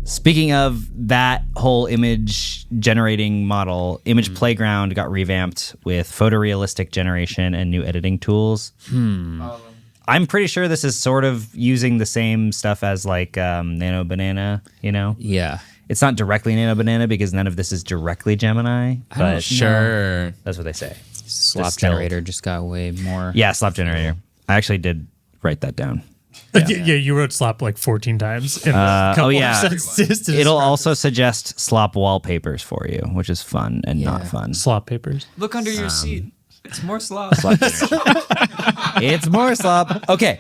Speaking of that whole image generating model, Image Playground got revamped with photorealistic generation and new editing tools. I'm pretty sure this is sort of using the same stuff as like Nano Banana, you know? Yeah. It's not directly Nano Banana because none of this is directly Gemini, but Sure. that's what they say. Slop generator just got way more. Yeah, slop generator. I actually did write that down. Yeah, you wrote slop like 14 times. In a couple of sentences to It'll describe also suggest slop wallpapers for you, which is fun and not fun. slop papers. Look under your seat. It's more slop. It's more slop. Okay.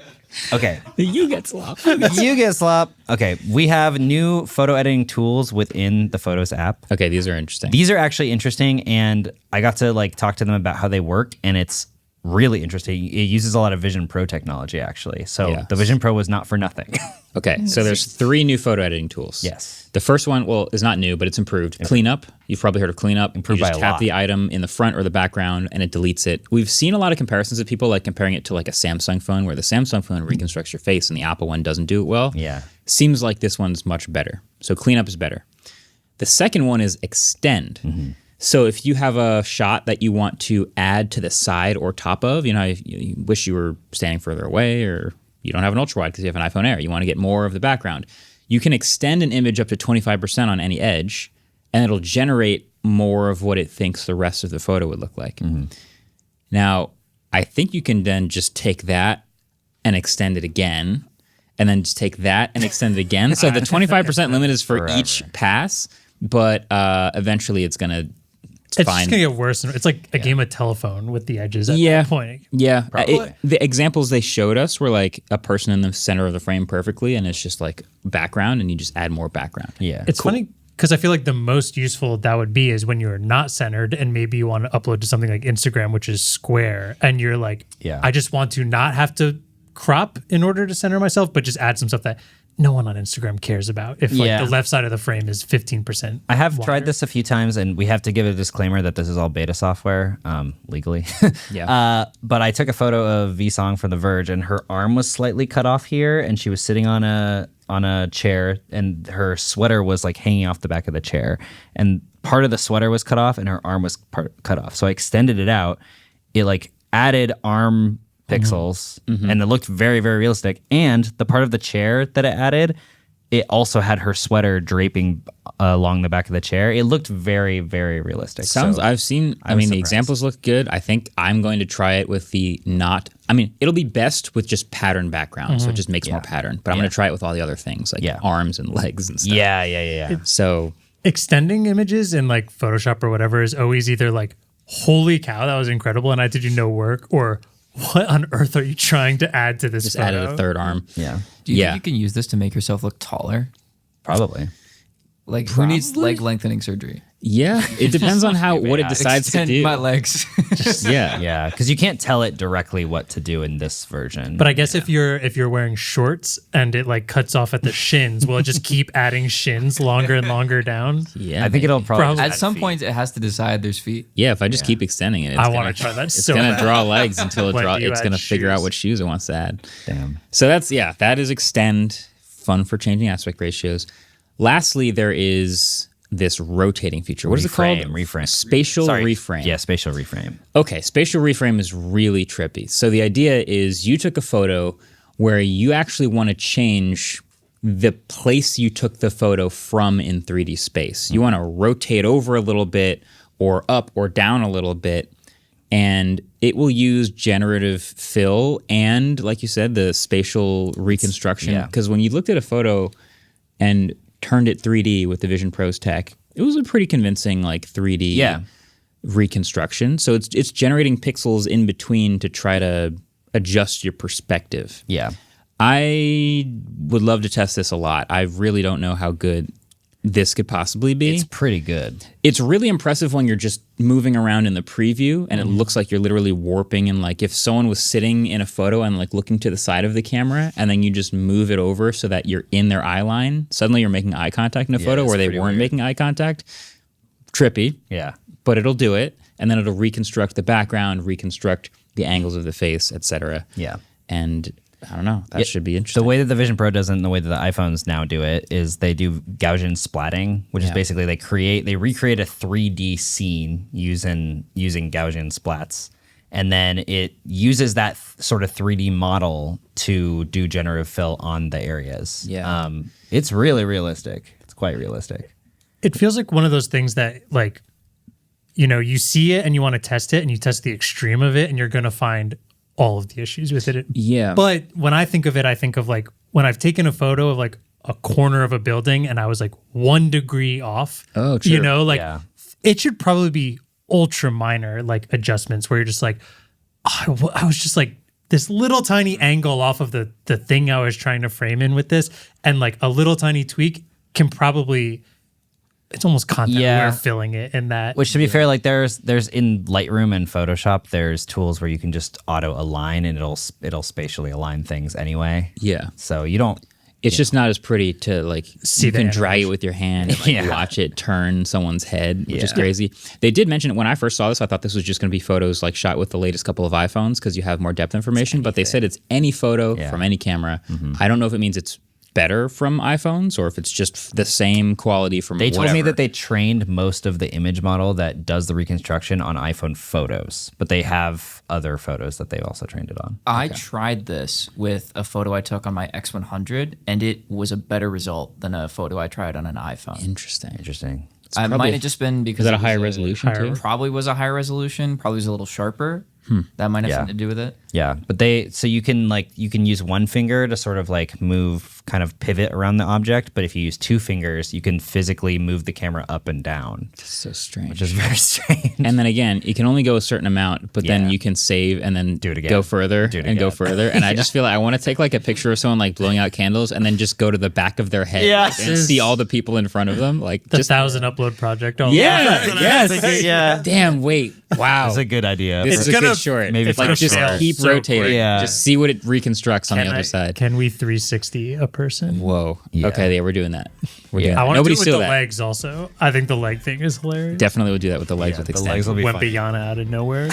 You get slop. You get slop. Okay, we have new photo editing tools within the Photos app. Okay, these are interesting. These are actually interesting, and I got to like talk to them about how they work, and it's really interesting. It uses a lot of Vision Pro technology, actually. So the Vision Pro was not for nothing. Okay, so there's 3 new photo editing tools. Yes. The first one, well, is not new, but it's improved. Cleanup. You've probably heard of Cleanup. Improved you just by a tap lot. the item in the front or the background, and it deletes it. We've seen a lot of comparisons of people like comparing it to like a Samsung phone, where the Samsung phone reconstructs your face and the Apple one doesn't do it well. Yeah. Seems like this one's much better. So Cleanup is better. The second one is Extend. So if you have a shot that you want to add to the side or top of, you know, you wish you were standing further away, or you don't have an ultra wide because you have an iPhone Air, you want to get more of the background, you can extend an image up to 25% on any edge, and it'll generate more of what it thinks the rest of the photo would look like. Now, I think you can then just take that and extend it again, and then just take that and extend it again. So the 25% limit is for each pass, but eventually it's going to It's just gonna get worse. It's like a game of telephone with the edges at that point. Yeah. The examples they showed us were like a person in the center of the frame perfectly, and it's just like background, and you just add more background. Yeah. It's funny because I feel like the most useful that would be is when you're not centered and maybe you want to upload to something like Instagram, which is square, and you're like, I just want to not have to crop in order to center myself, but just add some stuff that no one on Instagram cares about. If like the left side of the frame is 15%. I have tried this a few times, and we have to give a disclaimer that this is all beta software, legally. But I took a photo of V-Song from The Verge, and her arm was slightly cut off here, and she was sitting on a chair, and her sweater was like hanging off the back of the chair, and part of the sweater was cut off, and her arm was cut off. So I extended it out. It like added arm pixels, and it looked very, very realistic. And the part of the chair that it added, it also had her sweater draping along the back of the chair. It looked very, very realistic. I've seen, I mean, the examples look good. I think I'm going to try it with it'll be best with just pattern background, so it just makes more pattern. But I'm going to try it with all the other things, like arms and legs and stuff. Yeah. So extending images in like Photoshop or whatever is always either like, holy cow, that was incredible, and I did no work, or what on earth are you trying to add to this just photo? added a third arm. Yeah. Do you think you can use this to make yourself look taller? Probably. Like, who needs leg lengthening surgery? Yeah, it depends on what it decides Extend to do. my legs. Yeah, because you can't tell it directly what to do in this version. But I guess if you're wearing shorts and it like cuts off at the shins, will it just keep adding shins longer and longer down? Yeah, I think it'll probably At some point, it has to decide there's feet. Yeah, if I just keep extending it, I want to try that. It's gonna draw legs until When do you it's add gonna figure out shoes? what shoes it wants to add. Damn. So that is extend. Fun for changing aspect ratios. Lastly, there is this rotating feature. What is it called? Reframe. Spatial reframe. Yeah, spatial reframe. Okay, spatial reframe is really trippy. So the idea is you took a photo where you actually want to change the place you took the photo from in 3D space. You want to rotate over a little bit or up or down a little bit, and it will use generative fill and, like you said, the spatial reconstruction. Because when you looked at a photo and turned it 3D with the Vision Pro's tech, it was a pretty convincing like 3D reconstruction. So it's generating pixels in between to try to adjust your perspective. Yeah. I would love to test this a lot. I really don't know how good this could possibly be. It's pretty good. It's really impressive when you're just moving around in the preview and it looks like you're literally warping, and like if someone was sitting in a photo and like looking to the side of the camera and then you just move it over so that you're in their eye line, suddenly you're making eye contact in a photo where they weren't making eye contact. Trippy. Yeah. But it'll do it, and then it'll reconstruct the background, reconstruct the angles of the face, etc. Yeah. And I don't know. That should be interesting. The way that the Vision Pro does it and the way that the iPhones now do it is they do Gaussian splatting, which is basically they recreate a 3D scene using Gaussian splats. And then it uses that sort of 3D model to do generative fill on the areas. Yeah. It's really realistic. It's quite realistic. It feels like one of those things that, like, you know, you see it and you want to test it and you test the extreme of it and you're going to find all of the issues with it. Yeah. But when I think of it, I think of like when I've taken a photo of like a corner of a building and I was like 1 degree off. Oh, true. You know, like it should probably be ultra minor like adjustments where you're just like, oh, I was just like this little tiny angle off of the thing I was trying to frame in with this. And like a little tiny tweak can probably, it's almost content aware filling it in that. Which, to be fair, like there's in Lightroom and Photoshop, there's tools where you can just auto align and it'll spatially align things anyway. Yeah. So you don't. It's just not as pretty to like See you can the drag it with your hand and like watch it turn someone's head, which is crazy. They did mention it when I first saw this. I thought this was just going to be photos like shot with the latest couple of iPhones because you have more depth information. But they said it's any photo from any camera. I don't know if it means it's better from iPhones or if it's just the same quality from They whatever. told me that they trained most of the image model that does the reconstruction on iPhone photos, but they have other photos that they've also trained it on. I tried this with a photo I took on my X100, and it was a better result than a photo I tried on an iPhone. Interesting. It might have just been because is that a it was higher resolution too? Probably was a higher resolution. Probably was a little sharper. That might have something to do with it. Yeah, but you can use one finger to sort of like move, kind of pivot around the object, but if you use 2 fingers, you can physically move the camera up and down. So strange. Which is very strange. And then again, you can only go a certain amount, but then you can save and then do it again. Go further and go further. And I just feel like I want to take like a picture of someone like blowing out candles and then just go to the back of their head and see all the people in front of them. Like the just 1,000 upload project. Yes. Damn, wait. Wow. That's a good idea. This is a good short. Maybe like just keep rotating. Yeah. Just see what it reconstructs on the other side. Can we 360 a person? Whoa. Yeah. Okay, we're doing that. We're doing that. I want to do Nobody it with steal the that. legs also. I think the leg thing is hilarious. Definitely would do that with the legs with the extension. legs will be Went fun. Beyond out of nowhere.